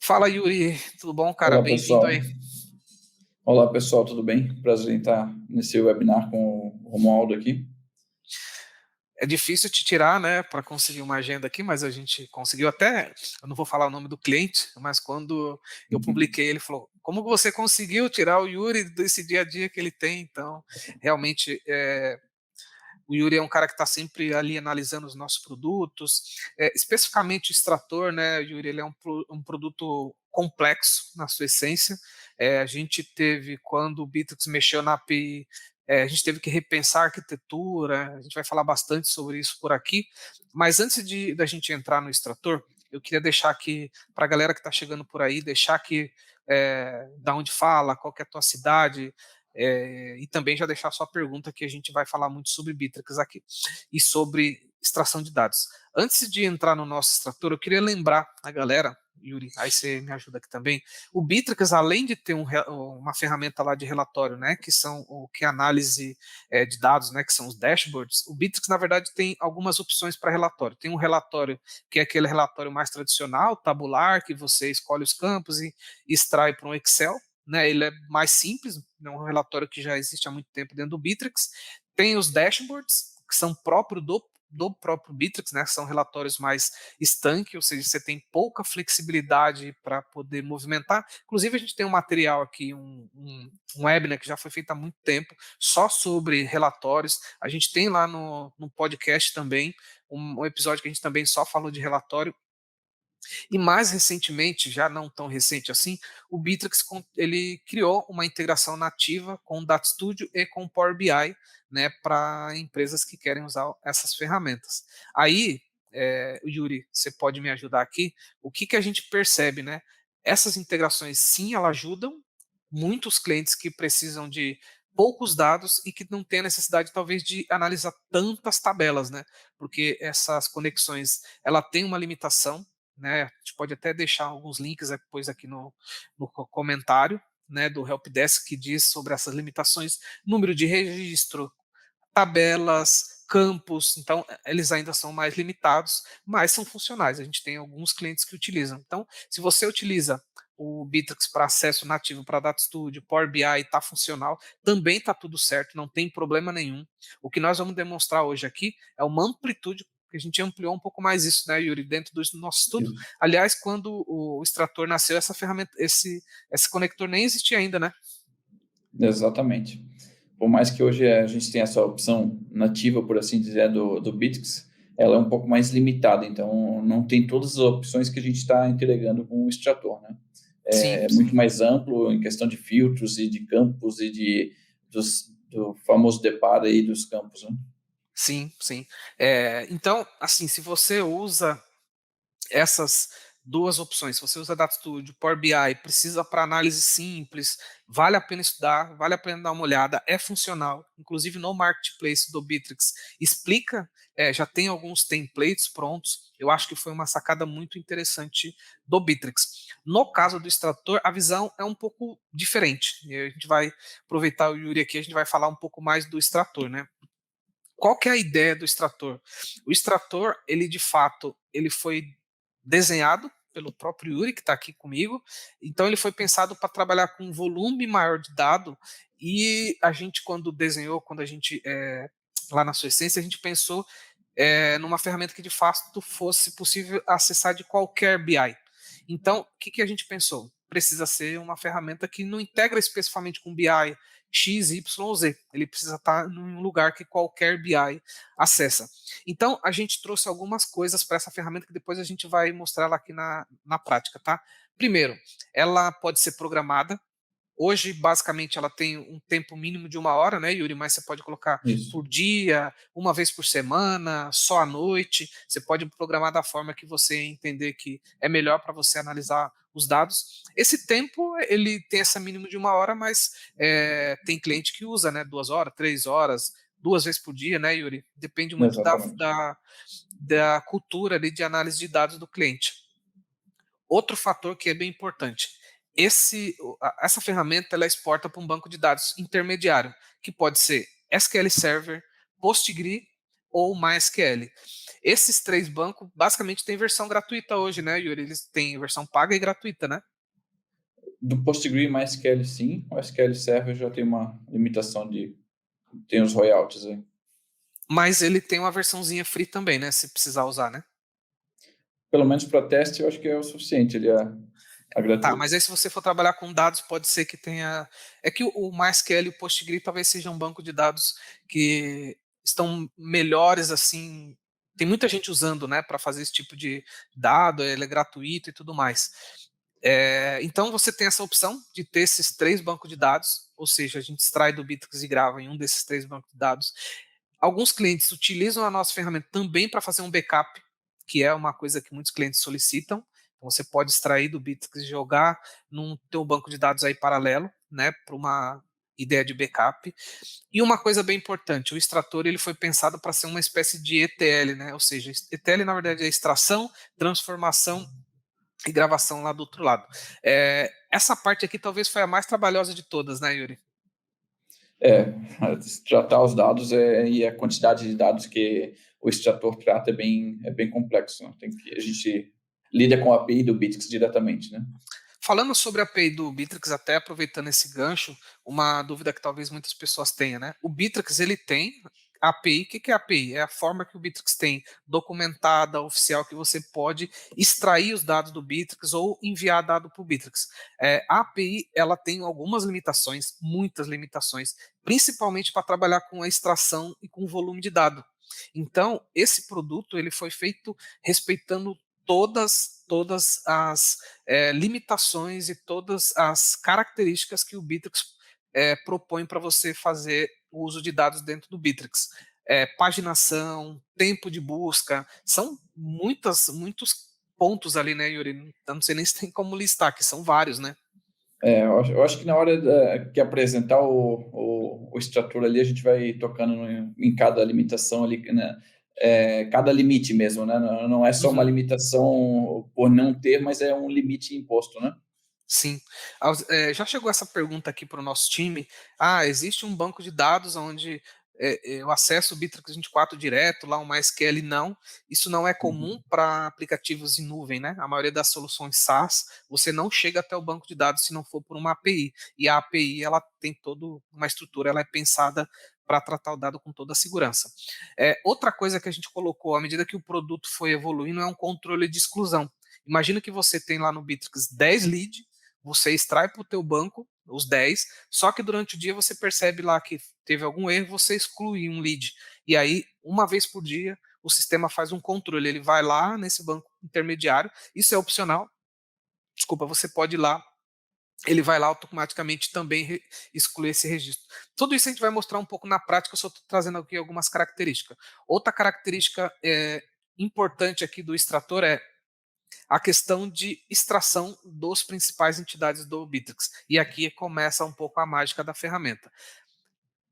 Fala, Yuri, tudo bom, cara? Olá, Bem-vindo aí. pessoal. Olá, pessoal, tudo bem? Prazer em estar nesse webinar com o Romualdo aqui. É difícil te tirar, né, para conseguir uma agenda aqui, mas a gente conseguiu até. Eu não vou falar o nome do cliente, mas quando eu Uhum. publiquei, ele falou: Como você conseguiu tirar o Yuri desse dia a dia que ele tem? Então, realmente, o Yuri é um cara que está sempre ali analisando os nossos produtos, especificamente o extrator, né, Yuri, ele é um produto complexo na sua essência. A gente teve, quando o Bittrex mexeu na API, a gente teve que repensar a arquitetura, a gente vai falar bastante sobre isso por aqui, mas antes da gente entrar no extrator, eu queria deixar aqui, para a galera que está chegando por aí, deixar aqui da onde fala, qual que é a tua cidade, e também já deixar sua pergunta, que a gente vai falar muito sobre Bittrex aqui e sobre extração de dados. Antes de entrar no nosso extrator, eu queria lembrar a galera, Yuri, aí você me ajuda aqui também. O Bittrex, além de ter uma ferramenta lá de relatório, né, que são o que é análise de dados, né, que são os dashboards, o Bittrex, na verdade, tem algumas opções para relatório. Tem um relatório que é aquele relatório mais tradicional, tabular, que você escolhe os campos e extrai para um Excel, né, ele é mais simples, é um relatório que já existe há muito tempo dentro do Bittrex. Tem os dashboards, que são próprios do próprio Bittrex, né, que são relatórios mais estanque, ou seja, você tem pouca flexibilidade para poder movimentar. Inclusive, a gente tem um material aqui, um webinar que já foi feito há muito tempo, só sobre relatórios. A gente tem lá no podcast também um episódio que a gente também só falou de relatório. E mais recentemente, já não tão recente assim, o Bittrex ele criou uma integração nativa com o Data Studio e com o Power BI, né, para empresas que querem usar essas ferramentas. Aí, Yuri, você pode me ajudar aqui? O que, que a gente percebe, né? Essas integrações, sim, elas ajudam muitos clientes que precisam de poucos dados e que não têm a necessidade, talvez, de analisar tantas tabelas, né? Porque essas conexões, ela tem uma limitação, né? A gente pode até deixar alguns links depois aqui no comentário, né, do Helpdesk, que diz sobre essas limitações, número de registro, tabelas, campos. Então eles ainda são mais limitados, mas são funcionais. A gente tem alguns clientes que utilizam. Então, se você utiliza o Bittrex para acesso nativo para Data Studio, Power BI, está funcional, também está tudo certo, não tem problema nenhum. O que nós vamos demonstrar hoje aqui é uma amplitude, que a gente ampliou um pouco mais isso, né, Yuri, dentro do nosso estudo. Isso. Aliás, quando o extrator nasceu, essa ferramenta, esse conector nem existia ainda, né? Exatamente. Por mais que hoje a gente tenha essa opção nativa, por assim dizer, do Bittrex, ela é um pouco mais limitada, então não tem todas as opções que a gente está entregando com o extrator, né? Sim, É muito sim. mais amplo em questão de filtros e de campos e do famoso deparo aí dos campos, né? Sim, sim. Então, assim, se você usa essas duas opções, se você usa Data Studio, Power BI, precisa para análise simples, vale a pena estudar, vale a pena dar uma olhada, é funcional, inclusive no Marketplace do Bittrex, explica, já tem alguns templates prontos, eu acho que foi uma sacada muito interessante do Bittrex. No caso do extrator, a visão é um pouco diferente, e a gente vai aproveitar o Yuri aqui, a gente vai falar um pouco mais do extrator, né? Qual que é a ideia do extrator? O extrator, ele de fato, ele foi desenhado pelo próprio Yuri, que está aqui comigo, então ele foi pensado para trabalhar com um volume maior de dado, e a gente, quando desenhou, quando a gente, lá na sua essência, a gente pensou numa ferramenta que de fato fosse possível acessar de qualquer BI. Então, o que, que a gente pensou? Precisa ser uma ferramenta que não integra especificamente com BI X, Y ou Z. Ele precisa estar num lugar que qualquer BI acessa. Então, a gente trouxe algumas coisas para essa ferramenta que depois a gente vai mostrar ela aqui na prática, tá? Primeiro, ela pode ser programada. Hoje, basicamente, ela tem um tempo mínimo de 1 hora, né, Yuri? Mas você pode colocar Isso. por dia, uma vez por semana, só à noite. Você pode programar da forma que você entender que é melhor para você analisar os dados. Esse tempo, ele tem essa mínimo de 1 hora, mas tem cliente que usa, né, 2 horas, 3 horas, 2 vezes por dia, né, Yuri? Depende muito Exatamente. da cultura ali de análise de dados do cliente. Outro fator que é bem importante, essa ferramenta ela exporta para um banco de dados intermediário, que pode ser SQL Server, PostgreSQL ou MySQL. Esses 3 bancos basicamente têm versão gratuita hoje, né, Yuri? Eles têm versão paga e gratuita, né? Do PostgreSQL MySQL, sim. O SQL Server já tem uma limitação de... Tem os royalties aí. Mas ele tem uma versãozinha free também, né, se precisar usar, né? Pelo menos para teste, eu acho que é o suficiente. Ele é Tá, gratuito. mas aí se você for trabalhar com dados, pode ser que tenha. É que o MySQL e o PostgreSQL talvez sejam um banco de dados que estão melhores, assim. Tem muita gente usando, né, para fazer esse tipo de dado, ele é gratuito e tudo mais. Então você tem essa opção de ter esses 3 bancos de dados, ou seja, a gente extrai do Bittrex e grava em um desses 3 bancos de dados. Alguns clientes utilizam a nossa ferramenta também para fazer um backup, que é uma coisa que muitos clientes solicitam. Então, você pode extrair do Bittrex e jogar num teu banco de dados aí paralelo, né, para uma ideia de backup. E uma coisa bem importante, o extrator ele foi pensado para ser uma espécie de ETL, né? Ou seja, ETL na verdade é extração, transformação e gravação lá do outro lado. Essa parte aqui talvez foi a mais trabalhosa de todas, né, Yuri? É, tratar os dados e a quantidade de dados que o extrator trata é bem complexo. Né? A gente lida com a API do Bittrex diretamente, né? Falando sobre a API do Bittrex, até aproveitando esse gancho, uma dúvida que talvez muitas pessoas tenham, né? O Bittrex, ele tem API. O que é API? É a forma que o Bittrex tem documentada, oficial, que você pode extrair os dados do Bittrex ou enviar dado para o Bittrex. A API, ela tem algumas limitações, muitas limitações, principalmente para trabalhar com a extração e com o volume de dado. Então, esse produto ele foi feito respeitando todas as limitações e todas as características que o Bittrex propõe para você fazer o uso de dados dentro do Bittrex. Paginação, tempo de busca, são muitos pontos ali, né, Yuri? Eu não sei nem se tem como listar, que são vários, né? Eu acho que na hora que apresentar o extrator ali, a gente vai tocando em cada limitação ali, né? Cada limite mesmo, né? Não é só uma Uhum. limitação por não ter, mas é um limite imposto, né? Sim. Já chegou essa pergunta aqui para o nosso time. Existe um banco de dados onde eu acesso o Bittrex 24 direto, lá um MySQL não. Isso não é comum Uhum. para aplicativos em nuvem, né? A maioria das soluções SaaS, você não chega até o banco de dados se não for por uma API. E a API, ela tem toda uma estrutura, ela é pensada para tratar o dado com toda a segurança. Outra coisa que a gente colocou, à medida que o produto foi evoluindo, é um controle de exclusão. Imagina que você tem lá no Bittrex 10 leads, você extrai para o teu banco os 10, só que durante o dia você percebe lá que teve algum erro, você exclui um lead. E aí, uma vez por dia, o sistema faz um controle, ele vai lá nesse banco intermediário, isso é opcional, desculpa, você pode ir lá, ele vai lá automaticamente também excluir esse registro. Tudo isso a gente vai mostrar um pouco na prática, eu só estou trazendo aqui algumas características. Outra característica importante aqui do extrator é a questão de extração dos principais entidades do Bittrex. E aqui começa um pouco a mágica da ferramenta.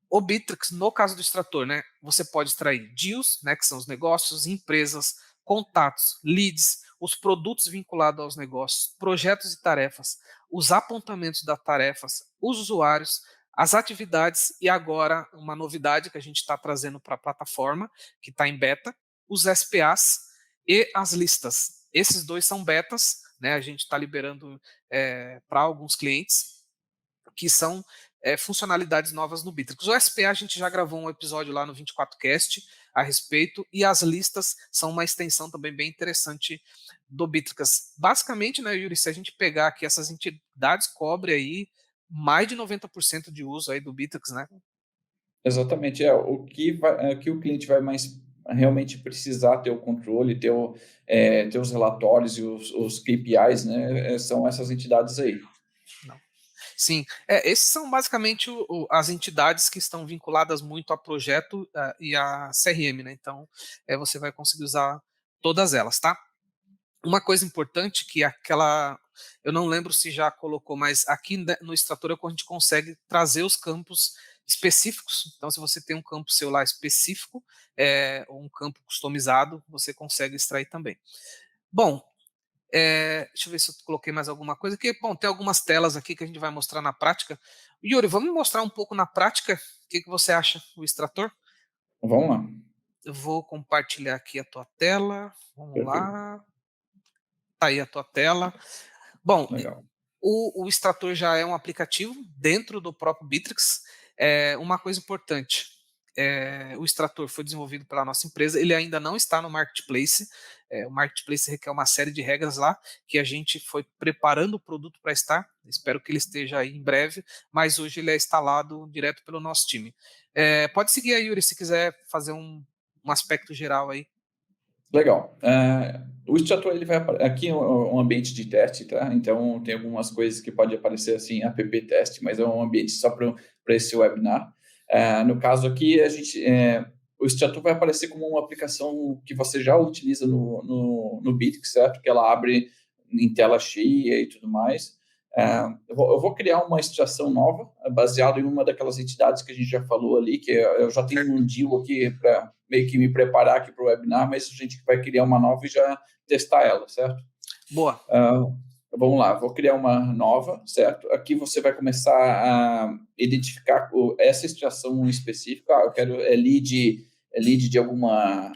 O Bittrex, no caso do extrator, né, você pode extrair deals, né, que são os negócios, empresas, contatos, leads, os produtos vinculados aos negócios, projetos e tarefas, os apontamentos das tarefas, os usuários, as atividades e agora uma novidade que a gente está trazendo para a plataforma, que está em beta, os SPAs e as listas. Esses dois são betas, né, a gente está liberando para alguns clientes, que são funcionalidades novas no Bittrex. O SPA a gente já gravou um episódio lá no 24Cast a respeito, e as listas são uma extensão também bem interessante do Bittrex. Basicamente, né, Yuri, se a gente pegar aqui essas entidades, cobre aí mais de 90% de uso aí do Bittrex, né? Exatamente, o que o cliente vai mais realmente precisar ter o controle, ter os relatórios e os KPIs, né? São essas entidades aí. Não. Sim, esses são basicamente as entidades que estão vinculadas muito a projeto e a CRM, né? Então, você vai conseguir usar todas elas, tá? Uma coisa importante que eu não lembro se já colocou, mas aqui no Extrator a gente consegue trazer os campos específicos. Então, se você tem um campo seu lá específico, ou um campo customizado, você consegue extrair também. Bom, deixa eu ver se eu coloquei mais alguma coisa aqui. Bom, tem algumas telas aqui que a gente vai mostrar na prática. Yuri, vamos mostrar um pouco na prática o que você acha do Extrator? Vamos lá. Eu vou compartilhar aqui a tua tela. Vamos Perfeito, lá. Tá aí a tua tela. Bom, legal. o extrator já é um aplicativo dentro do próprio Bittrex. Uma coisa importante, o extrator foi desenvolvido pela nossa empresa, ele ainda não está no marketplace. O marketplace requer uma série de regras lá, que a gente foi preparando o produto para estar. Espero que ele esteja aí em breve, mas hoje ele é instalado direto pelo nosso time. Pode seguir aí, Yuri, se quiser fazer um aspecto geral aí. Legal. O extrator ele vai aqui é um ambiente de teste, tá? Então tem algumas coisas que pode aparecer assim, app teste, mas é um ambiente só para esse webinar. No caso aqui o extrator vai aparecer como uma aplicação que você já utiliza no Bittrex, certo? Que ela abre em tela cheia e tudo mais. Eu vou criar uma extração nova, baseado em uma daquelas entidades que a gente já falou ali, que eu já tenho um deal aqui para meio que me preparar aqui para o webinar, mas a gente vai criar uma nova e já testar ela, certo? Boa. Vamos lá, vou criar uma nova, certo? Aqui você vai começar a identificar essa extração específica. Eu quero lead de alguma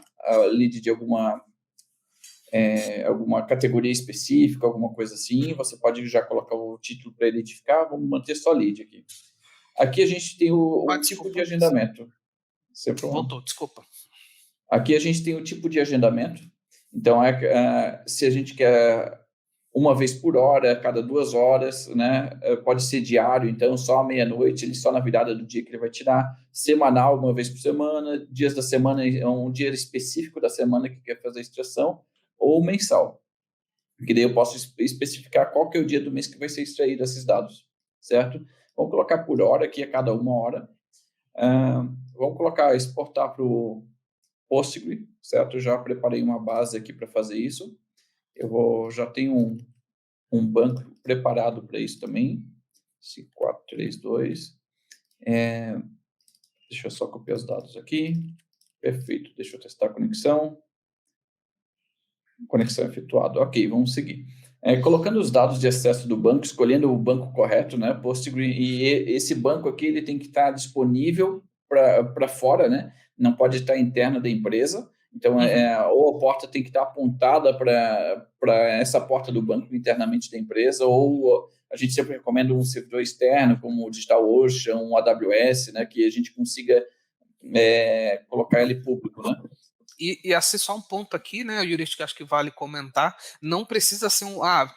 categoria específica, alguma coisa assim. Você pode já colocar o título para identificar. Vamos manter só lead aqui. Aqui a gente tem o tipo de Desculpa. agendamento. Sem problema. Voltou, desculpa. Aqui a gente tem o tipo de agendamento. Então, se a gente quer uma vez por hora, cada 2 horas, né? Pode ser diário, então só à meia-noite, ele só na virada do dia que ele vai tirar. Semanal, uma vez por semana. Dias da semana, um dia específico da semana que quer fazer a extração. Ou mensal, que daí eu posso especificar qual que é o dia do mês que vai ser extraído esses dados, certo? Vamos colocar por hora aqui, a cada 1 hora. Vamos colocar, exportar para o Postgre, certo? Eu já preparei uma base aqui para fazer isso. Já tenho um banco preparado para isso também. 5432. Deixa eu só copiar os dados aqui. Perfeito. Deixa eu testar a conexão. Conexão efetuada. Ok, vamos seguir. Colocando os dados de acesso do banco, escolhendo o banco correto, né? Postgre, e esse banco aqui ele tem que estar disponível para fora, né? Não pode estar interno da empresa. Então, ou a porta tem que estar apontada para essa porta do banco internamente da empresa, ou a gente sempre recomenda um servidor externo, como o DigitalOcean, um AWS, né? Que a gente consiga colocar ele público, né? E assim, só um ponto aqui, né, Yuri, que acho que vale comentar, não precisa ser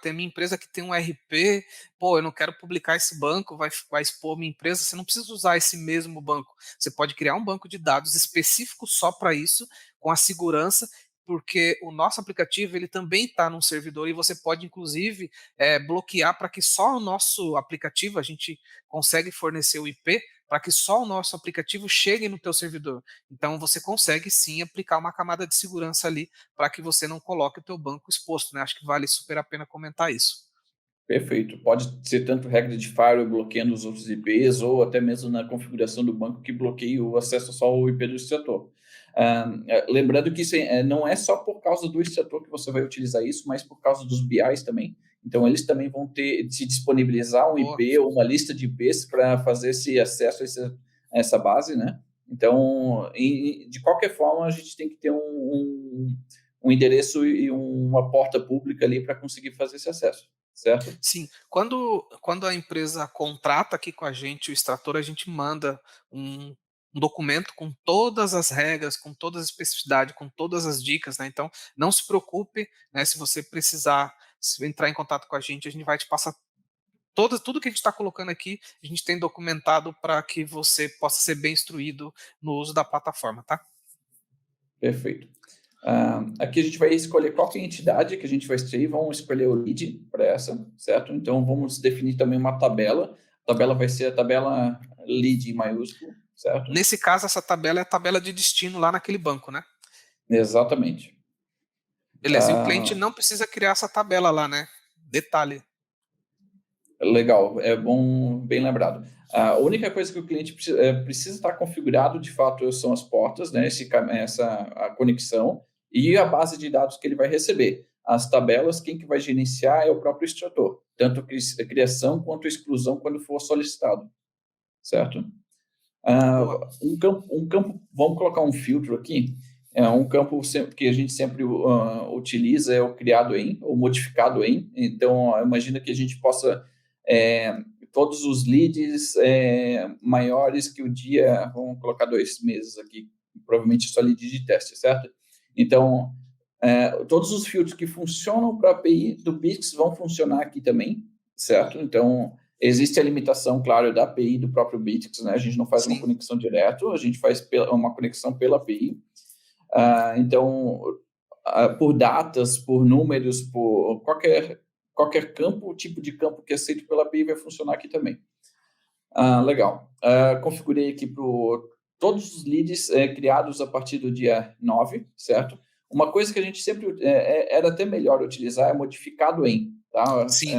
tem minha empresa que tem um RP, pô, eu não quero publicar esse banco, vai expor minha empresa, você não precisa usar esse mesmo banco, você pode criar um banco de dados específico só para isso, com a segurança, porque o nosso aplicativo ele também está num servidor e você pode inclusive bloquear para que só o nosso aplicativo, a gente consegue fornecer o IP, para que só o nosso aplicativo chegue no teu servidor. Então você consegue sim aplicar uma camada de segurança ali para que você não coloque o teu banco exposto, né? Acho que vale super a pena comentar isso. Perfeito. Pode ser tanto regra de firewall bloqueando os outros IPs, ou até mesmo na configuração do banco que bloqueie o acesso só ao IP do extrator. Lembrando que isso não é só por causa do extrator que você vai utilizar isso, mas por causa dos BIs também. Então, eles também vão ter se disponibilizar um Boa. IP ou uma lista de IPs para fazer esse acesso a essa base, né? Então, de qualquer forma, a gente tem que ter um endereço e uma porta pública ali para conseguir fazer esse acesso, certo? Sim, quando a empresa contrata aqui com a gente o extrator, a gente manda um documento com todas as regras, com todas as especificidades, com todas as dicas, né? Então, não se preocupe, né? Se você precisar se entrar em contato com a gente vai te passar tudo que a gente está colocando aqui, a gente tem documentado para que você possa ser bem instruído no uso da plataforma, tá? Perfeito. Aqui a gente vai escolher qual que é a entidade que a gente vai extrair, vamos escolher o lead para essa, certo? Então, vamos definir também uma tabela. A tabela vai ser a tabela lead em maiúsculo, certo? Nesse caso, essa tabela é a tabela de destino lá naquele banco, né? Exatamente. Beleza, e o cliente não precisa criar essa tabela lá, né? Detalhe. Legal, é bom, bem lembrado. A única coisa que o cliente precisa estar configurado, de fato, são as portas, né, a conexão e a base de dados que ele vai receber. As tabelas, quem que vai gerenciar é o próprio instrutor, tanto a criação quanto a exclusão quando for solicitado, certo? Boa. Um campo, vamos colocar um filtro aqui, Um campo que a gente sempre utiliza é o criado em, ou modificado em. Então, imagina que a gente possa, todos os leads maiores que o dia, vamos colocar 2 meses aqui, provavelmente só lead de teste, certo? Então, todos os filtros que funcionam para a API do Bix vão funcionar aqui também, certo? Então, existe a limitação, claro, da API do próprio Bix, né? A gente não faz uma Sim, conexão direto, a gente faz uma conexão pela API. Então, por datas, por números, por qualquer campo, tipo de campo que é aceito pela API vai funcionar aqui também. Legal. Configurei aqui para todos os leads criados a partir do dia 9, certo? Uma coisa que a gente sempre era até melhor utilizar é modificado em, tá? sim.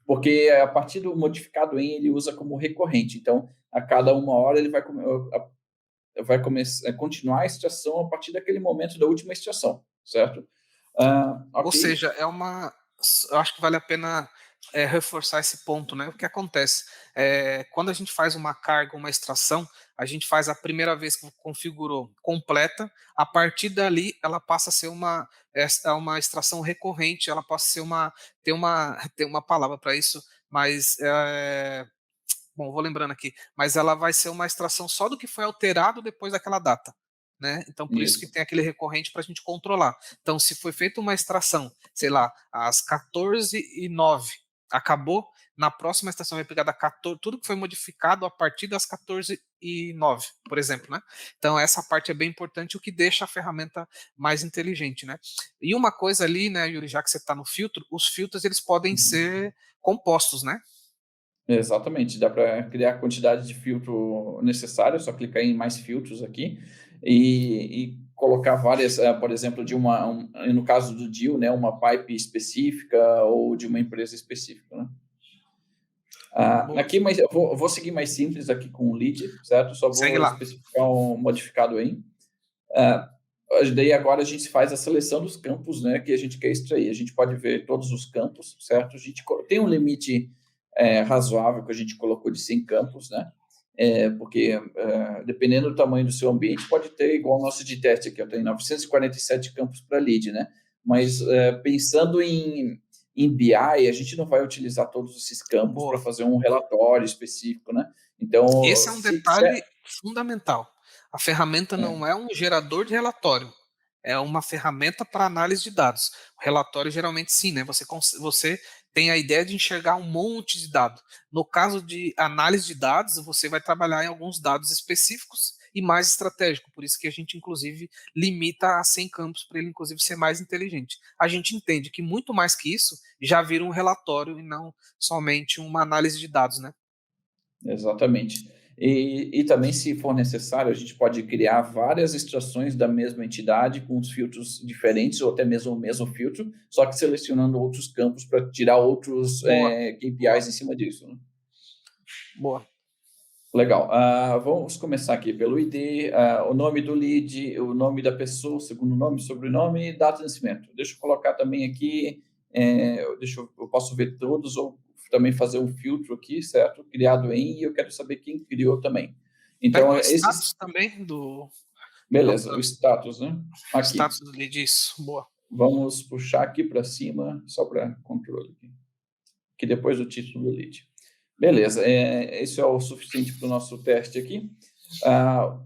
Porque a partir do modificado em ele usa como recorrente. Então, a cada 1 hora ele vai começar, continuar a extração a partir daquele momento da última extração, certo? Ou Ok. seja, eu acho que vale a pena reforçar esse ponto, né? O que acontece? Quando a gente faz uma carga, uma extração, a gente faz a primeira vez que configurou completa, a partir dali ela passa a ser uma extração recorrente, ela passa a ser tem uma palavra para isso, mas bom, vou lembrando aqui, mas ela vai ser uma extração só do que foi alterado depois daquela data. Né? Então, por isso que Isso. tem aquele recorrente para a gente controlar. Então, se foi feita uma extração, sei lá, às 14h09, acabou, na próxima extração vai pegar da 14, tudo que foi modificado a partir das 14h09, por exemplo. Né? Então, essa parte é bem importante, o que deixa a ferramenta mais inteligente. Né? E uma coisa ali, né, Yuri, já que você está no filtro, os filtros eles podem Uhum. ser compostos, né? Exatamente. Dá para criar a quantidade de filtro necessária, é só clicar em mais filtros aqui e colocar várias, por exemplo, no caso do deal, né, uma pipe específica ou de uma empresa específica, né? Boa. Aqui, mas eu vou seguir mais simples aqui com o lead, certo? Só Segue vou lá. especificar um modificado em. Ah, Daí agora a gente faz a seleção dos campos, né, que a gente quer extrair. A gente pode ver todos os campos, certo? A gente tem um limite razoável que a gente colocou de 100 campos, né? Porque dependendo do tamanho do seu ambiente, pode ter igual o nosso de teste aqui, eu tenho 947 campos para lead, né? Mas pensando em BI, a gente não vai utilizar todos esses campos para Boa. fazer um relatório específico, né? Então, Esse é um se quiser. detalhe fundamental. A ferramenta não é um gerador de relatório, é uma ferramenta para análise de dados. O relatório geralmente sim, né? Você tem a ideia de enxergar um monte de dados. No caso de análise de dados, você vai trabalhar em alguns dados específicos e mais estratégico. Por isso que a gente, inclusive, limita a 100 campos para ele, inclusive, ser mais inteligente. A gente entende que muito mais que isso já vira um relatório e não somente uma análise de dados, né? Exatamente. E também, se for necessário, a gente pode criar várias extrações da mesma entidade com os filtros diferentes, ou até mesmo o mesmo filtro, só que selecionando outros campos para tirar outros Boa, KPIs em cima disso, né? boa. Legal. Vamos começar aqui pelo ID, o nome do lead, o nome da pessoa, segundo nome, sobrenome e data de nascimento. Deixa eu colocar também aqui, eu posso ver todos ou também fazer um filtro aqui, certo? Criado em, e eu quero saber quem criou também. Pega Então, o esses, status também do, beleza, o status, né? Aqui. status do lead, isso, boa. Vamos puxar aqui para cima, só para controle aqui. Que depois do título do lead. Beleza, isso é o suficiente para o nosso teste aqui.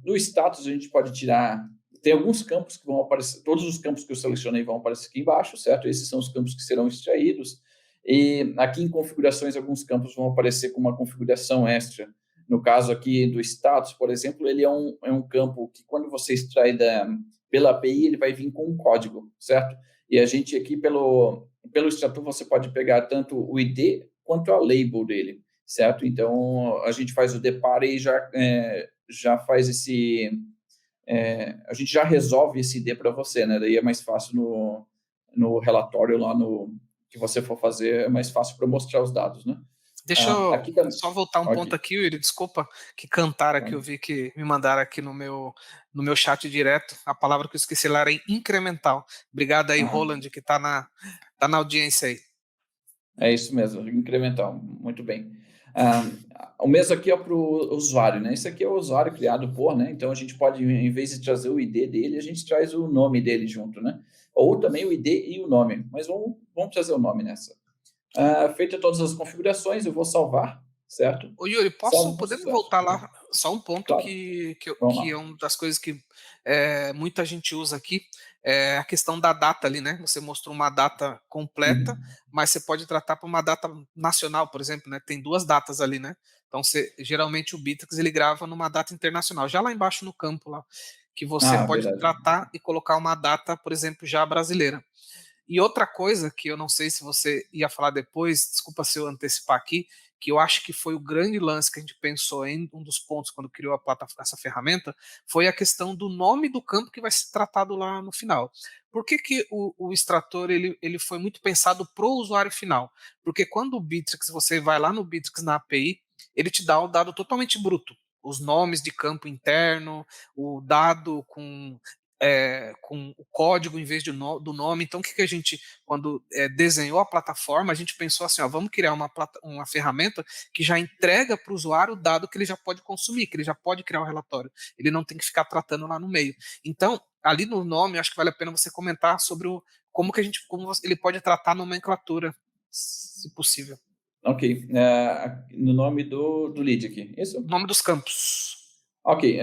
No status, a gente pode tirar. Tem alguns campos que vão aparecer, todos os campos que eu selecionei vão aparecer aqui embaixo, certo? Esses são os campos que serão extraídos. E aqui em configurações, alguns campos vão aparecer com uma configuração extra. No caso aqui do status, por exemplo, ele é um campo que, quando você extrai pela API, ele vai vir com um código, certo? E a gente aqui, pelo extrator, você pode pegar tanto o ID quanto a label dele, certo? Então, a gente faz o deparo e já faz a gente já resolve esse ID para você, né? Daí é mais fácil no relatório lá que você for fazer, é mais fácil para mostrar os dados, né? Deixa eu Aqui também. só voltar um ponto Ok. aqui, Yuri, desculpa, que cantaram aqui, eu Claro. vi que me mandaram aqui no meu chat direto, a palavra que eu esqueci lá era incremental. Obrigado aí, Aham. Roland, que tá na audiência aí. É isso mesmo, incremental, muito bem. O mesmo aqui é para o usuário, né? Esse aqui é o usuário criado por, né? Então a gente pode, em vez de trazer o ID dele, a gente traz o nome dele junto, né? Ou também o ID e o nome, mas vamos trazer o nome nessa. Feita todas as configurações, eu vou salvar, certo? Ô Yuri, Salvo com podemos sucesso. voltar lá? Só um ponto Claro, vamos que é lá. uma das coisas que muita gente usa aqui, é a questão da data ali, né? Você mostrou uma data completa, Uhum. mas você pode tratar para uma data nacional, por exemplo, né? Tem duas datas ali, né? Então, geralmente o Bittrex ele grava numa data internacional, já lá embaixo no campo lá, que você pode Verdade. tratar e colocar uma data, por exemplo, já brasileira. E outra coisa que eu não sei se você ia falar depois, desculpa se eu antecipar aqui, que eu acho que foi o grande lance que a gente pensou em um dos pontos quando criou a plataforma, essa ferramenta, foi a questão do nome do campo que vai ser tratado lá no final. Por que, que o extrator ele foi muito pensado para o usuário final? Porque quando o Bittrex, você vai lá no Bittrex na API, ele te dá o dado totalmente bruto. Os nomes de campo interno, o dado com o código em vez do nome. Então, o que a gente, quando desenhou a plataforma, a gente pensou assim: ó, vamos criar uma ferramenta que já entrega para o usuário o dado que ele já pode consumir, que ele já pode criar o relatório. Ele não tem que ficar tratando lá no meio. Então, ali no nome, acho que vale a pena você comentar sobre como ele pode tratar a nomenclatura, se possível. Ok. No nome do lead aqui, isso? O nome dos campos. Ok,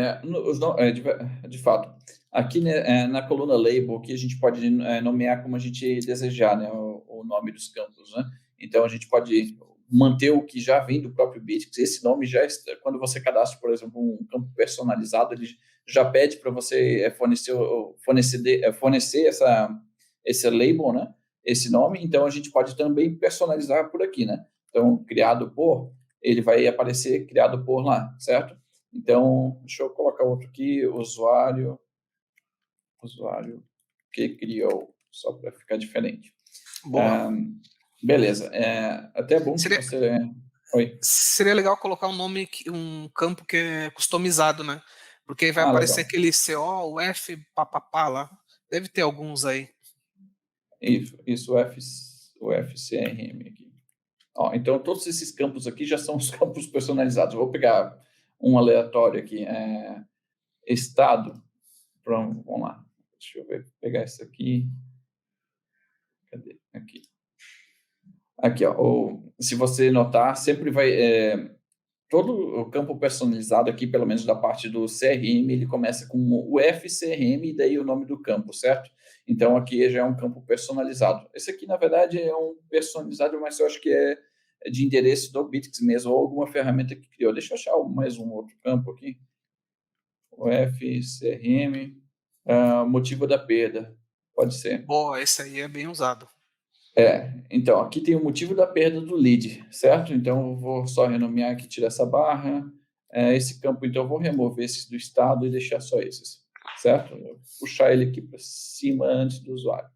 de fato. Aqui, né, na coluna label, aqui a gente pode nomear como a gente desejar, né, o nome dos campos, né? Então, a gente pode manter o que já vem do próprio Bittrex. Esse nome já, quando você cadastra, por exemplo, um campo personalizado, ele já pede para você fornecer esse label, né? Esse nome. Então, a gente pode também personalizar por aqui, né? Então, criado por, ele vai aparecer criado por lá, certo? Então, deixa eu colocar outro aqui, usuário que criou, só para ficar diferente. Boa. Beleza, até bom que Seria, você... Oi. seria legal colocar um nome, um campo que é customizado, né? Porque aí vai aparecer Legal. aquele CO, o F, papapá lá. Deve ter alguns aí. Isso o FCRM aqui. Então, todos esses campos aqui já são os campos personalizados. Eu vou pegar um aleatório aqui. Estado. Pronto, vamos lá. Deixa eu pegar esse aqui. Cadê? Aqui. Aqui, se você notar, sempre vai... todo o campo personalizado aqui, pelo menos da parte do CRM, ele começa com o FCRM e daí o nome do campo, certo? Então, aqui já é um campo personalizado. Esse aqui, na verdade, é um personalizado, mas eu acho que é de endereço do Bittrex mesmo, ou alguma ferramenta que criou. Deixa eu achar mais um outro campo aqui. O FCRM, motivo da perda, pode ser. Boa, esse aí é bem usado. Então, aqui tem o motivo da perda do lead, certo? Então, eu vou só renomear aqui, tirar essa barra. Esse campo, então, eu vou remover esses do estado e deixar só esses, certo? Vou puxar ele aqui para cima antes do usuário.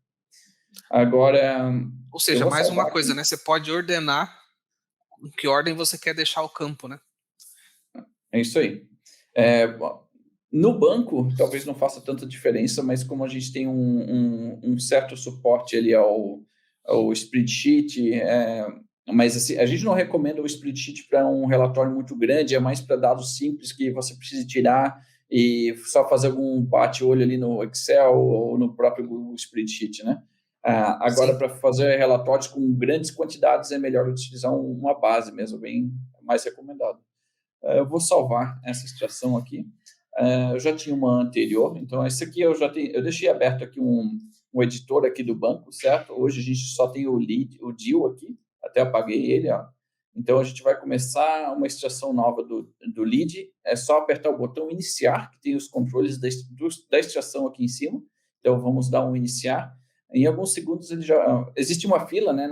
Agora, Ou eu seja, vou mais uma salvar coisa, aqui. né? Você pode ordenar em que ordem você quer deixar o campo, né? É isso aí. Bom, no banco, talvez não faça tanta diferença, mas como a gente tem um certo suporte ali ao spreadsheet, mas assim, a gente não recomenda o spreadsheet para um relatório muito grande, é mais para dados simples que você precisa tirar e só fazer algum bate-olho ali no Excel ou no próprio Google Spreadsheet, né? Agora, Sim. para fazer relatórios com grandes quantidades, é melhor utilizar uma base mesmo, bem mais recomendado. Eu vou salvar essa extração aqui. Eu já tinha uma anterior, então esse aqui eu deixei aberto aqui um editor aqui do banco, certo? Hoje a gente só tem o deal aqui, até apaguei ele, ó. Então a gente vai começar uma extração nova do lead, é só apertar o botão iniciar, que tem os controles da extração aqui em cima. Então vamos dar um iniciar. Em alguns segundos ele já existe uma fila, né,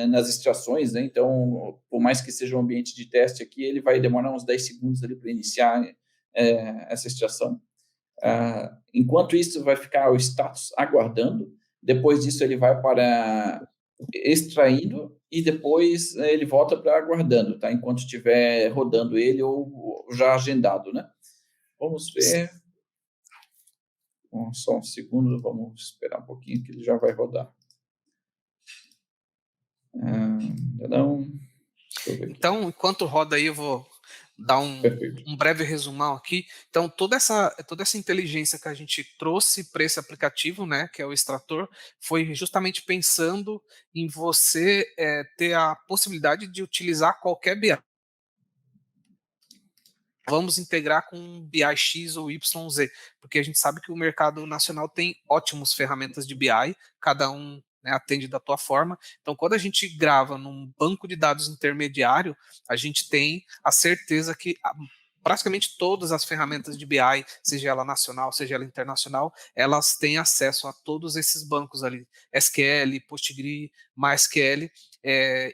nas extrações, né? Então, por mais que seja um ambiente de teste aqui, ele vai demorar uns 10 segundos ali para iniciar essa extração. Enquanto isso, vai ficar o status aguardando. Depois disso, ele vai para extraindo e depois ele volta para aguardando, tá? Enquanto estiver rodando ele ou já agendado, né? Vamos ver. Só um segundo, vamos esperar um pouquinho que ele já vai rodar. Não. Deixa eu ver aqui. Então, enquanto roda aí, eu vou dar Perfeito. um breve resumão aqui. Então, toda essa inteligência que a gente trouxe para esse aplicativo, né, que é o Extrator, foi justamente pensando em você ter a possibilidade de utilizar qualquer BI. Vamos integrar com BI X ou YZ, porque a gente sabe que o mercado nacional tem ótimas ferramentas de BI, cada um, né, atende da tua forma. Então, quando a gente grava num banco de dados intermediário, a gente tem a certeza que praticamente todas as ferramentas de BI, seja ela nacional, seja ela internacional, elas têm acesso a todos esses bancos ali, SQL, PostgreSQL, MySQL,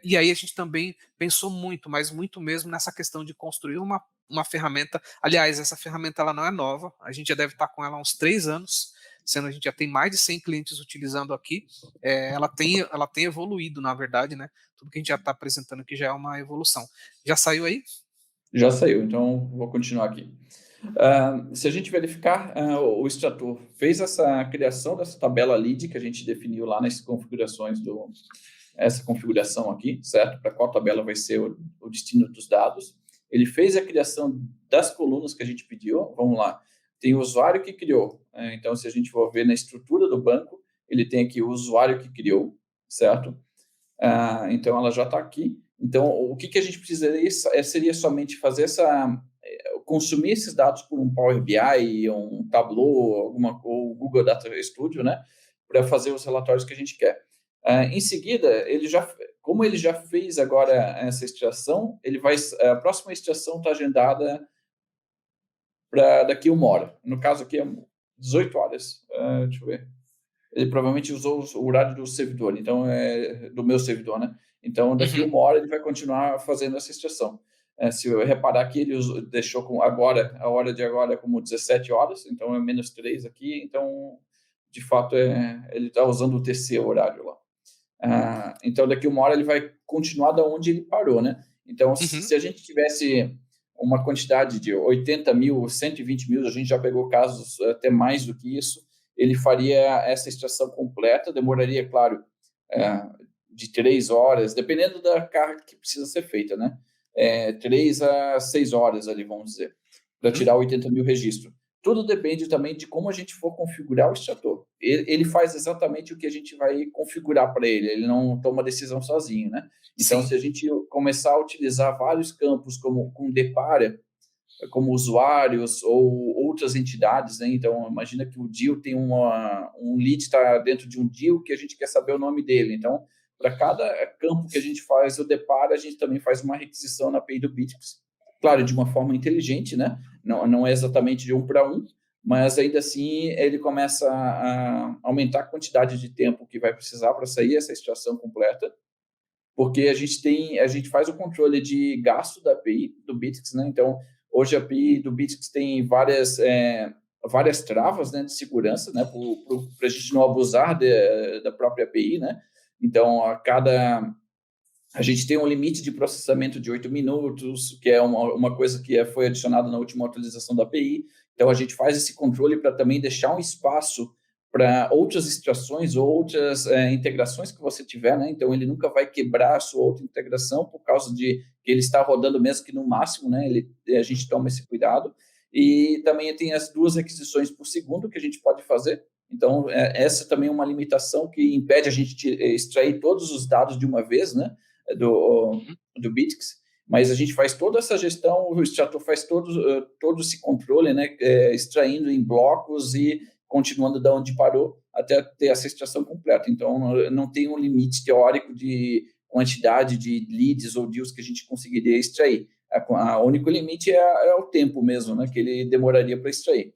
e aí a gente também pensou muito, mas muito mesmo nessa questão de construir uma ferramenta. Aliás, essa ferramenta ela não é nova, a gente já deve estar com ela há uns 3 anos, sendo a gente já tem mais de 100 clientes utilizando aqui. Ela tem evoluído, na verdade, né? Tudo que a gente já está apresentando aqui já é uma evolução. Já saiu aí? Já saiu, então vou continuar aqui. Se a gente verificar, o extrator fez essa criação dessa tabela lead que a gente definiu lá nas configurações essa configuração aqui, certo? Para qual tabela vai ser o destino dos dados. Ele fez a criação das colunas que a gente pediu. Vamos lá. Tem o usuário que criou. Então, se a gente for ver na estrutura do banco, ele tem aqui o usuário que criou, certo? Então, ela já está aqui. Então, o que a gente precisaria seria somente fazer consumir esses dados por um Power BI, um Tableau, ou Google Data Studio, né, para fazer os relatórios que a gente quer. Em seguida, como ele já fez agora essa extração, a próxima extração está agendada para daqui 1 hora. No caso aqui é 18 horas. Deixa eu ver. Ele provavelmente usou o horário do servidor, então é do meu servidor, né? Então daqui Uhum, 1 hora ele vai continuar fazendo essa extração. Se eu reparar que ele deixou com agora a hora de agora como 17 horas, então é -3 aqui, então de fato ele está usando o terceiro horário lá. Então daqui 1 hora ele vai continuar da onde ele parou, né? Então uhum, se a gente tivesse uma quantidade de 80 mil, 120 mil, a gente já pegou casos até mais do que isso, ele faria essa extração completa, demoraria, claro, é, de 3 horas, dependendo da carga que precisa ser feita, né? 3 a 6 horas ali, vamos dizer, para uhum. tirar 80 mil registros. Tudo depende também de como a gente for configurar o extrator. Ele faz exatamente o que a gente vai configurar para ele, ele não toma decisão sozinho, né? Então, Sim. se a gente começar a utilizar vários campos como com Depara, como usuários ou outras entidades, né? Então, imagina que o deal tem um lead está dentro de um deal que a gente quer saber o nome dele. Então, para cada campo que a gente faz o deparo, a gente também faz uma requisição na API do Bittrex. Claro, de uma forma inteligente, né? Não é exatamente de 1 para 1, mas ainda assim ele começa a aumentar a quantidade de tempo que vai precisar para sair essa extração completa, porque a gente faz o controle de gasto da API do Bittrex, né? Então, hoje a API do Bittrex tem várias travas, né, de segurança, né, para a gente não abusar da própria API, né? Então, a gente tem um limite de processamento de 8 minutos, que é uma coisa que foi adicionada na última atualização da API. Então, a gente faz esse controle para também deixar um espaço para outras extrações ou outras integrações que você tiver, né? Então, ele nunca vai quebrar a sua outra integração por causa de que ele está rodando mesmo que no máximo, né? A gente toma esse cuidado. E também tem as 2 requisições por segundo que a gente pode fazer. Então, essa também é uma limitação que impede a gente de extrair todos os dados de uma vez, né? Uhum. Do Bittrex, mas a gente faz toda essa gestão, o Strator faz todo esse controle, né, extraindo em blocos e continuando da onde parou até ter essa extração completa. Então, não tem um limite teórico de quantidade de leads ou deals que a gente conseguiria extrair. O único limite é o tempo mesmo, né, que ele demoraria para extrair.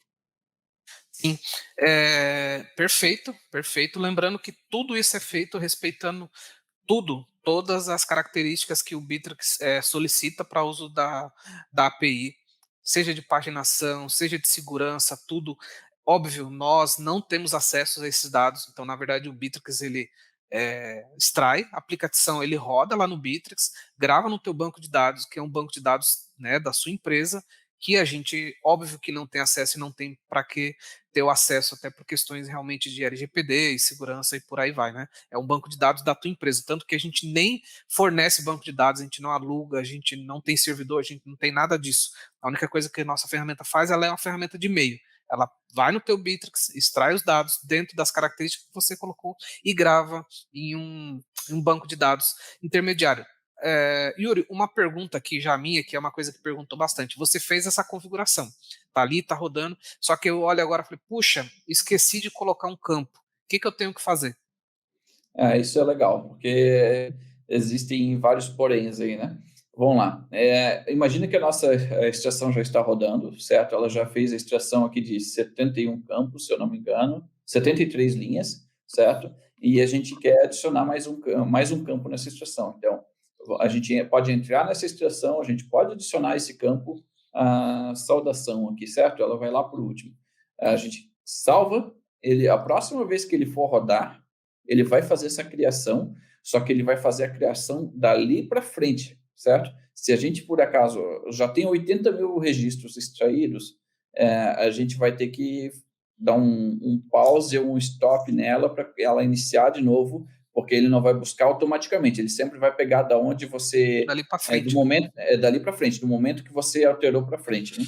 Sim, perfeito, perfeito. Lembrando que tudo isso é feito respeitando todas as características que o Bittrex solicita para uso da API, seja de paginação, seja de segurança, tudo. Óbvio, nós não temos acesso a esses dados, então, na verdade, o Bittrex ele extrai a aplicação, ele roda lá no Bittrex, grava no teu banco de dados, que é um banco de dados, né, da sua empresa, que a gente, óbvio que não tem acesso e não tem para que ter o acesso, até por questões realmente de LGPD e segurança e por aí vai, né? É um banco de dados da tua empresa, tanto que a gente nem fornece banco de dados, a gente não aluga, a gente não tem servidor, a gente não tem nada disso. A única coisa que a nossa ferramenta faz, ela é uma ferramenta de e-mail. Ela vai no teu Bittrex, extrai os dados dentro das características que você colocou e grava em um banco de dados intermediário. Yuri, uma pergunta aqui já minha, que é uma coisa que perguntou bastante. Você fez essa configuração, tá ali, tá rodando, só que eu olho agora e falei, puxa, esqueci de colocar um campo. O que, que eu tenho que fazer? Isso é legal, porque existem vários poréns aí, né? Vamos lá. Imagina que a nossa extração já está rodando, certo? Ela já fez a extração aqui de 71 campos, se eu não me engano, 73 linhas, certo? E a gente quer adicionar mais um campo nessa extração. Então, a gente pode entrar nessa extração, a gente pode adicionar esse campo, a saudação aqui, certo? Ela vai lá por último. A gente salva, a próxima vez que ele for rodar, ele vai fazer essa criação, só que ele vai fazer a criação dali para frente, certo? Se a gente, por acaso, já tem 80 mil registros extraídos, a gente vai ter que dar um pause ou um stop nela para ela iniciar de novo, porque ele não vai buscar automaticamente, ele sempre vai pegar da onde você, Dali para do frente, né? momento, dali para frente, do momento que você alterou para frente, né?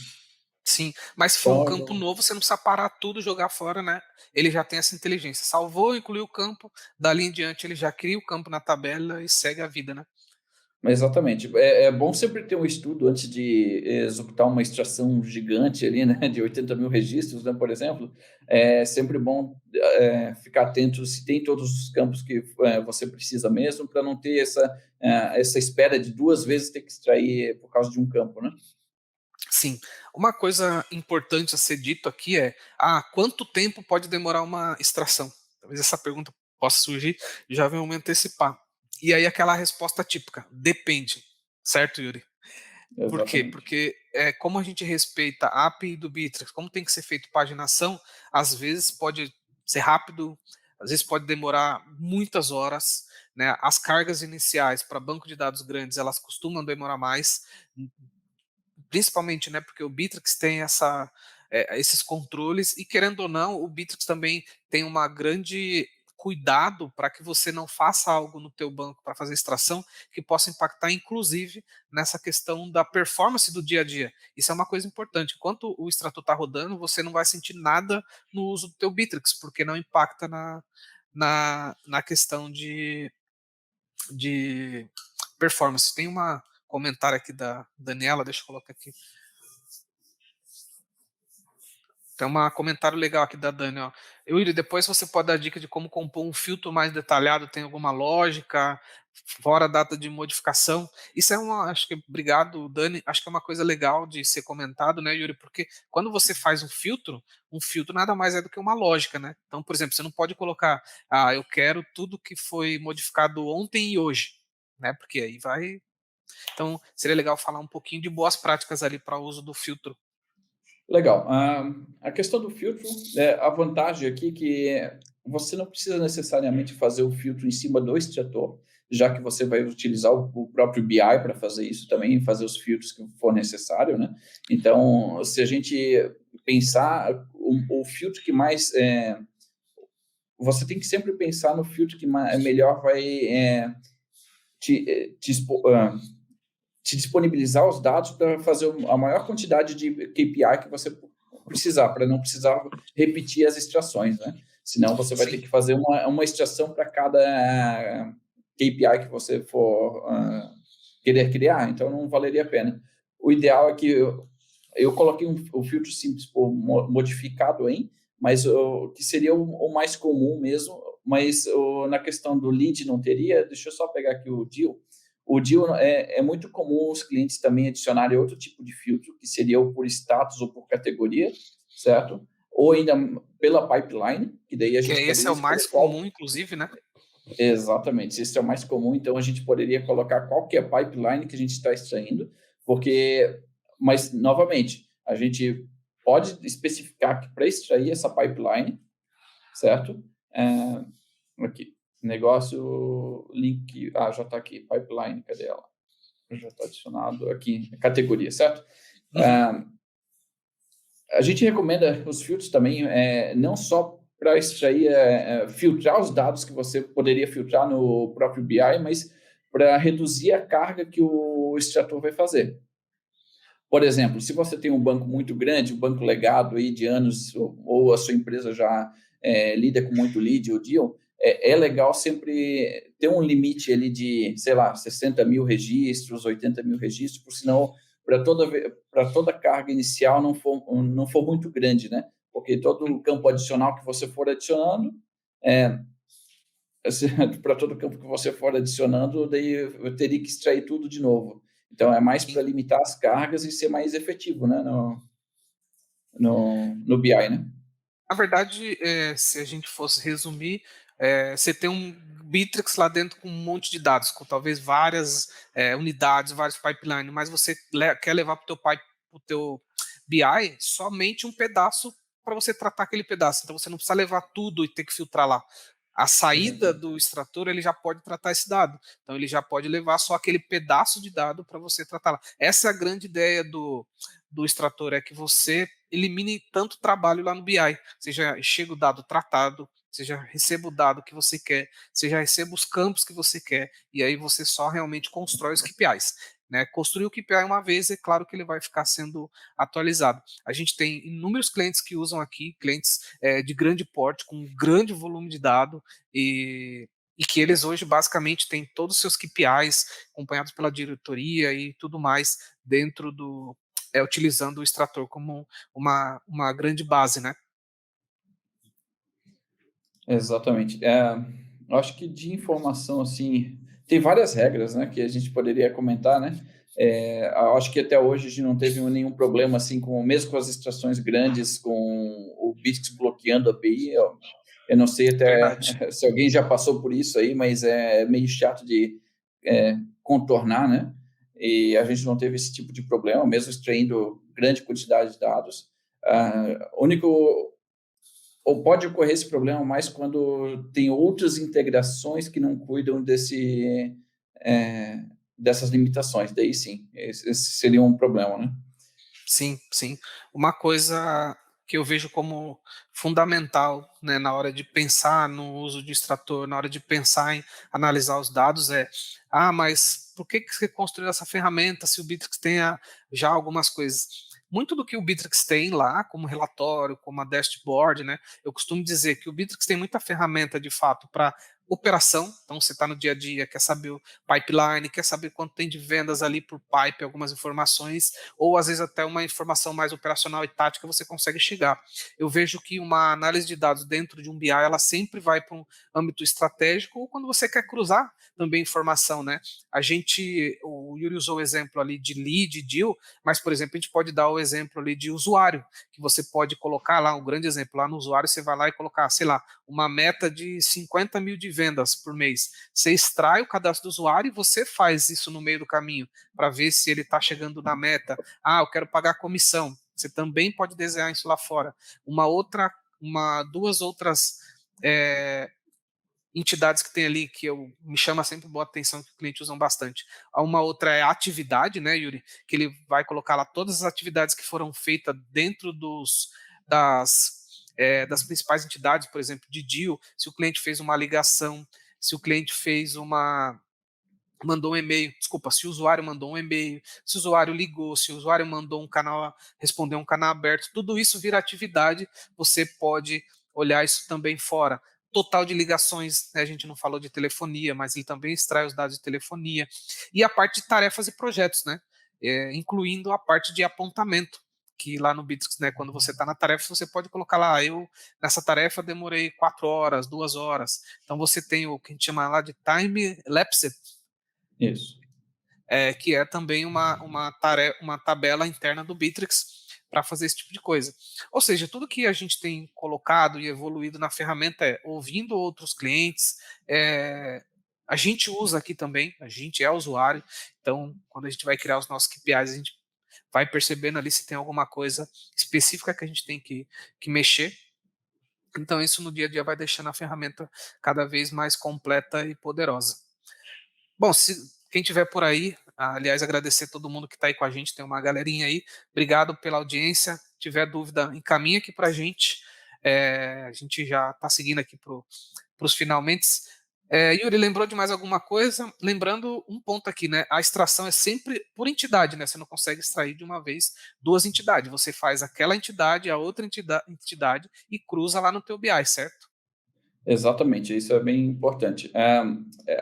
Sim, mas se for um campo Então, novo, você não precisa parar tudo, jogar fora, né? Ele já tem essa inteligência. Salvou, incluiu o campo, dali em diante ele já cria o campo na tabela e segue a vida, né? exatamente. É bom sempre ter um estudo antes de executar uma extração gigante ali, né, de 80 mil registros, né, por exemplo. É sempre bom ficar atento se tem todos os campos que você precisa mesmo, para não ter essa espera de duas vezes ter que extrair por causa de um campo, né? Sim. Uma coisa importante a ser dito aqui é: quanto tempo pode demorar uma extração? Talvez essa pergunta possa surgir, já vamos me antecipar. E aí aquela resposta típica: depende. Certo, Yuri? Por quê? Exatamente. Porque como a gente respeita a API do Bittrex, como tem que ser feito paginação, às vezes pode ser rápido, às vezes pode demorar muitas horas, né? As cargas iniciais para banco de dados grandes, elas costumam demorar mais, principalmente, né, porque o Bittrex tem esses controles e, querendo ou não, o Bittrex também tem uma grande cuidado para que você não faça algo no teu banco para fazer extração que possa impactar, inclusive, nessa questão da performance do dia a dia. Isso é uma coisa importante. Enquanto o extrator está rodando, você não vai sentir nada no uso do teu Bittrex, porque não impacta na questão de performance. Tem uma comentário aqui da Daniela, deixa eu colocar aqui. Tem um comentário legal aqui da Dani, ó. Yuri, depois você pode dar dica de como compor um filtro mais detalhado, tem alguma lógica, fora a data de modificação. Isso é acho que, obrigado, Dani, acho que é uma coisa legal de ser comentado, né, Yuri, porque quando você faz um filtro nada mais é do que uma lógica, né? Então, por exemplo, você não pode colocar, eu quero tudo que foi modificado ontem e hoje, né? Porque aí vai. Então, seria legal falar um pouquinho de boas práticas ali para o uso do filtro. Legal. A questão do filtro, a vantagem aqui é que você não precisa necessariamente fazer o filtro em cima do extrator, já que você vai utilizar o próprio BI para fazer isso também, fazer os filtros que for necessário, né? Então, se a gente pensar o filtro que mais você tem que sempre pensar no filtro que melhor vai te, te, te disponibilizar os dados para fazer a maior quantidade de KPI que você precisar, para não precisar repetir as extrações, né? Senão você vai ter Sim. que fazer uma extração para cada KPI que você for querer criar, então não valeria a pena. O ideal é que eu coloquei um filtro simples por modificado em, mas o que seria o mais comum mesmo, mas na questão do lead não teria, deixa eu só pegar aqui o deal. O deal é muito comum os clientes também adicionarem outro tipo de filtro, que seria ou por status ou por categoria, certo? Ou ainda pela pipeline, que daí a Que gente esse é poderia o escolher mais qual. comum, inclusive, né? Exatamente, esse é o mais comum, então a gente poderia colocar qual que é a pipeline que a gente está extraindo, porque, mas, novamente, a gente pode especificar que para extrair essa pipeline, certo? Aqui, negócio, link, já está aqui, pipeline, cadê ela? Já está adicionado aqui, categoria, certo? Uhum. A gente recomenda os filtros também, não só para extrair, filtrar os dados que você poderia filtrar no próprio BI, mas para reduzir a carga que o extrator vai fazer. Por exemplo, se você tem um banco muito grande, um banco legado aí de anos, ou a sua empresa já lida com muito lead ou deal, é legal sempre ter um limite ali de, sei lá, 60 mil registros, 80 mil registros, porque senão, para toda carga inicial não for muito grande, né? Porque todo campo adicional que você for adicionando, é, para todo campo que você for adicionando, daí eu teria que extrair tudo de novo. Então, é mais para limitar as cargas e ser mais efetivo, né, no BI, né? Na verdade, se a gente fosse resumir, você tem um Bittrex lá dentro com um monte de dados, com talvez várias unidades, vários pipelines, mas você quer levar para o teu BI somente um pedaço para você tratar aquele pedaço. Então você não precisa levar tudo e ter que filtrar lá. A saída Exatamente. do extrator ele já pode tratar esse dado. Então ele já pode levar só aquele pedaço de dado para você tratar lá. Essa é a grande ideia do extrator, é que você elimine tanto trabalho lá no BI. Você já chega o dado tratado, você já receba o dado que você quer, você já receba os campos que você quer, e aí você só realmente constrói os KPIs. Né? Construir o KPI uma vez, é claro que ele vai ficar sendo atualizado. A gente tem inúmeros clientes que usam aqui, clientes de grande porte, com grande volume de dado, e que eles hoje basicamente têm todos os seus KPIs acompanhados pela diretoria e tudo mais dentro utilizando o extrator como uma grande base, né? Exatamente. Eu acho que de informação, assim, tem várias regras, né, que a gente poderia comentar, né? Eu acho que até hoje a gente não teve nenhum problema, assim, mesmo com as extrações grandes, com o Bix bloqueando a API. Eu não sei Verdade. até se alguém já passou por isso aí, mas é meio chato de contornar, né? E a gente não teve esse tipo de problema, mesmo extraindo grande quantidade de dados. O único ou pode ocorrer esse problema mais quando tem outras integrações que não cuidam dessas limitações. Daí sim, esse seria um problema, né? Sim, sim. Uma coisa que eu vejo como fundamental, né, na hora de pensar no uso de extrator, na hora de pensar em analisar os dados mas por que você construiu essa ferramenta se o Bittrex tem já algumas coisas? Muito do que o Bittrex tem lá, como relatório, como a dashboard, né? Eu costumo dizer que o Bittrex tem muita ferramenta de fato para operação, então você está no dia a dia, quer saber o pipeline, quer saber quanto tem de vendas ali por pipe, algumas informações, ou às vezes até uma informação mais operacional e tática você consegue chegar. Eu vejo que uma análise de dados dentro de um BI, ela sempre vai para um âmbito estratégico, ou quando você quer cruzar também informação, né? O Yuri usou o exemplo ali de lead, deal, mas, por exemplo, a gente pode dar o exemplo ali de usuário, que você pode colocar lá, um grande exemplo, lá no usuário você vai lá e colocar, sei lá, uma meta de 50 mil de vendas por mês. Você extrai o cadastro do usuário e você faz isso no meio do caminho, para ver se ele está chegando na meta. Eu quero pagar comissão. Você também pode desenhar isso lá fora. Duas outras é, entidades que tem ali que me chama sempre boa atenção, que o cliente usam bastante. Uma outra é a atividade, né, Yuri? Que ele vai colocar lá todas as atividades que foram feitas dentro das principais entidades, por exemplo, de deal, se o cliente fez uma ligação, se o cliente mandou um e-mail, desculpa, se o usuário mandou um e-mail, se o usuário ligou, se o usuário mandou um canal, respondeu um canal aberto, tudo isso vira atividade, você pode olhar isso também fora. Total de ligações, né, a gente não falou de telefonia, mas ele também extrai os dados de telefonia. E a parte de tarefas e projetos, né, incluindo a parte de apontamento, que lá no Bitrix, né, quando você está na tarefa, você pode colocar lá, eu nessa tarefa demorei 4 horas, 2 horas. Então você tem o que a gente chama lá de time lapse, Isso. que é também uma tabela interna do Bittrex para fazer esse tipo de coisa. Ou seja, tudo que a gente tem colocado e evoluído na ferramenta é ouvindo outros clientes, a gente usa aqui também, a gente é usuário, então quando a gente vai criar os nossos KPIs, a gente vai percebendo ali se tem alguma coisa específica que a gente tem que mexer. Então isso no dia a dia vai deixando a ferramenta cada vez mais completa e poderosa. Bom, se quem tiver por aí, aliás, agradecer todo mundo que está aí com a gente, tem uma galerinha aí. Obrigado pela audiência. tiver dúvida, encaminha aqui para a gente já está seguindo aqui para os finalmente. Yuri, lembrou de mais alguma coisa? Lembrando um ponto aqui, né? A extração é sempre por entidade, né? Você não consegue extrair de uma vez duas entidades. Você faz aquela entidade, a outra entidade e cruza lá no teu BI, certo? Exatamente, isso é bem importante.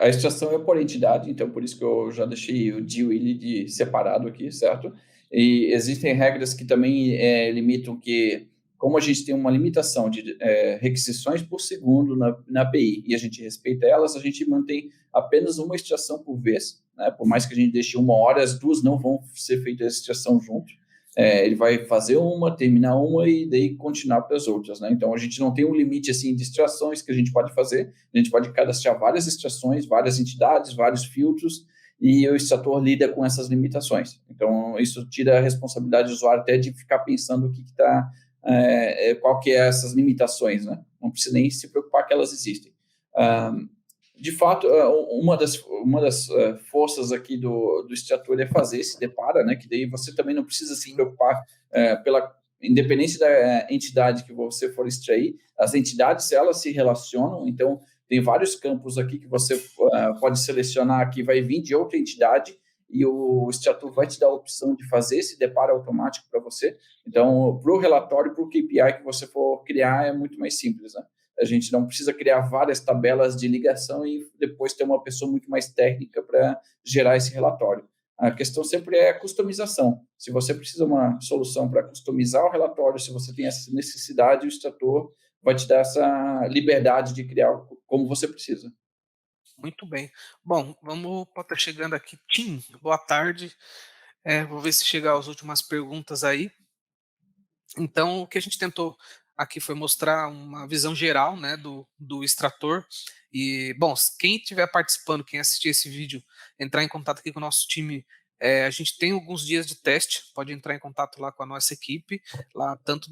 A extração é por entidade, então por isso que eu já deixei o DIL de separado aqui, certo? E existem regras que também limitam que, como a gente tem uma limitação de requisições por segundo na API e a gente respeita elas, a gente mantém apenas uma extração por vez, né? Por mais que a gente deixe 1 hora, as duas não vão ser feitas a extração junto. Ele vai fazer uma, terminar uma e daí continuar para as outras, né? Então a gente não tem um limite assim de extrações que a gente pode fazer. A gente pode cadastrar várias extrações, várias entidades, vários filtros e o extrator lida com essas limitações. Então isso tira a responsabilidade do usuário até de ficar pensando o que está, qual que é essas limitações, né? Não precisa nem se preocupar que elas existem. De fato, uma das forças aqui do extrator é fazer esse depara, né? Que daí você também não precisa se Sim. preocupar pela independência da entidade que você for extrair. As entidades, elas se relacionam, então tem vários campos aqui que você pode selecionar que vai vir de outra entidade e o extrator vai te dar a opção de fazer esse deparo automático para você. Então, para o relatório, para o KPI que você for criar, é muito mais simples, né? A gente não precisa criar várias tabelas de ligação e depois ter uma pessoa muito mais técnica para gerar esse relatório. A questão sempre é a customização. Se você precisa de uma solução para customizar o relatório, se você tem essa necessidade, o extrator vai te dar essa liberdade de criar como você precisa. Muito bem. Bom, vamos para estar chegando aqui. Tim, boa tarde. Vou ver se chegar às últimas perguntas aí. Então, o que a gente tentou aqui foi mostrar uma visão geral, né, do extrator. E, bom, quem estiver participando, quem assistir esse vídeo, entrar em contato aqui com o nosso time. A gente tem alguns dias de teste, pode entrar em contato lá com a nossa equipe, lá tanto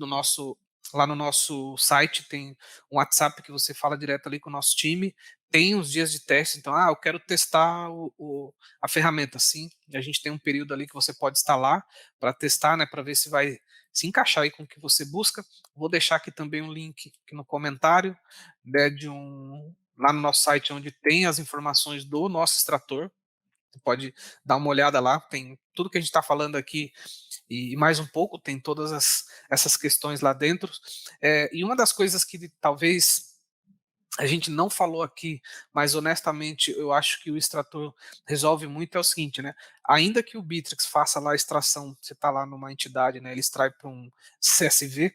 lá no nosso site tem um WhatsApp que você fala direto ali com o nosso time, tem os dias de teste, então, eu quero testar a ferramenta, sim, e a gente tem um período ali que você pode instalar para testar, né, para ver se vai se encaixar aí com o que você busca. Vou deixar aqui também um link aqui no comentário, né, lá no nosso site onde tem as informações do nosso extrator. Você pode dar uma olhada lá, tem tudo que a gente está falando aqui e mais um pouco, tem todas essas questões lá dentro. E uma das coisas que talvez a gente não falou aqui, mas honestamente eu acho que o extrator resolve muito é o seguinte, né? Ainda que o Bittrex faça lá a extração, você está lá numa entidade, né? Ele extrai para um CSV,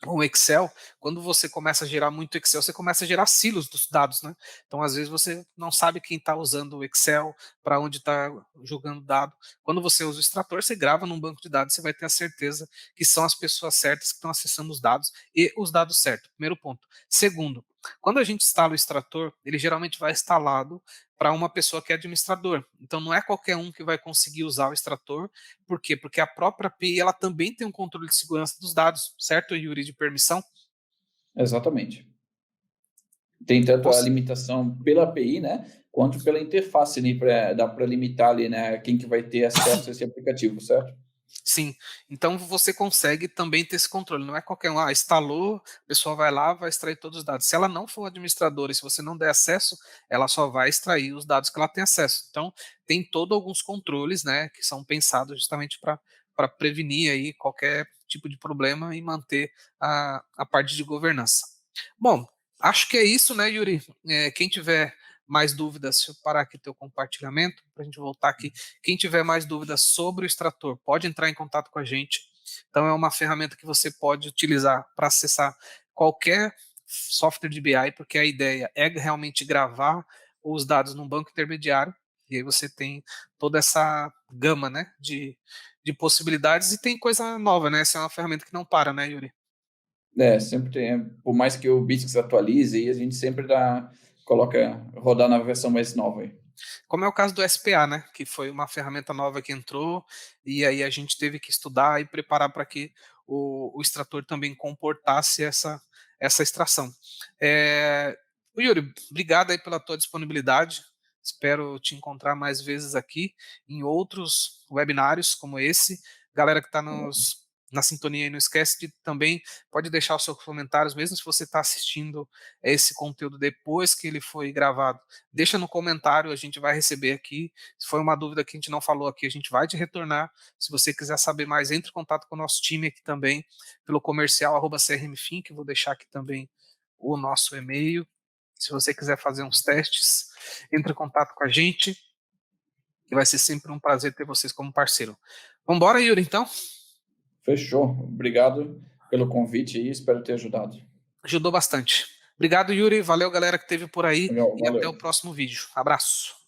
o Excel, quando você começa a gerar muito Excel, você começa a gerar silos dos dados, né? Então, às vezes, você não sabe quem está usando o Excel, para onde está jogando dado. Quando você usa o extrator, você grava num banco de dados, você vai ter a certeza que são as pessoas certas que estão acessando os dados e os dados certos. Primeiro ponto. Segundo, quando a gente instala o extrator, ele geralmente vai instalado para uma pessoa que é administrador. Então, não é qualquer um que vai conseguir usar o extrator. Por quê? Porque a própria API ela também tem um controle de segurança dos dados, certo, Yuri, de permissão? Exatamente. Tem tanto a Poss- limitação pela API, né, quanto pela interface, né, dá para limitar ali, né, quem que vai ter acesso a esse aplicativo, certo? Sim, então você consegue também ter esse controle. Não é qualquer um, instalou, a pessoa vai lá, vai extrair todos os dados. Se ela não for administradora e se você não der acesso, ela só vai extrair os dados que ela tem acesso. Então, tem todos alguns controles, né, que são pensados justamente para prevenir aí qualquer tipo de problema e manter a parte de governança. Bom, acho que é isso, né, Yuri? Quem tiver mais dúvidas, deixa eu parar aqui teu compartilhamento para a gente voltar aqui. Quem tiver mais dúvidas sobre o extrator, pode entrar em contato com a gente. Então, é uma ferramenta que você pode utilizar para acessar qualquer software de BI, porque a ideia é realmente gravar os dados num banco intermediário, e aí você tem toda essa gama, né, de possibilidades, e tem coisa nova, né? Essa é uma ferramenta que não para, né, Yuri? Sempre tem, por mais que o Bittrex atualize, aí a gente sempre coloca rodar na versão mais nova aí. Como é o caso do SPA, né, que foi uma ferramenta nova que entrou, e aí a gente teve que estudar e preparar para que o extrator também comportasse essa extração. Yuri, obrigado aí pela tua disponibilidade, espero te encontrar mais vezes aqui em outros webinários como esse. Galera que está na sintonia, e não esquece de também, pode deixar os seus comentários, mesmo se você está assistindo esse conteúdo depois que ele foi gravado, deixa no comentário, a gente vai receber aqui. Se foi uma dúvida que a gente não falou aqui, a gente vai te retornar. Se você quiser saber mais, entre em contato com o nosso time aqui também, pelo comercial@crmfin, que eu vou deixar aqui também o nosso e-mail. Se você quiser fazer uns testes, entre em contato com a gente, que vai ser sempre um prazer ter vocês como parceiro. Vamos embora, Yuri, então? Fechou. Obrigado pelo convite e espero ter ajudado. Ajudou bastante. Obrigado, Yuri. Valeu, galera que esteve por aí. Legal, E até o valeu. próximo vídeo. Abraço.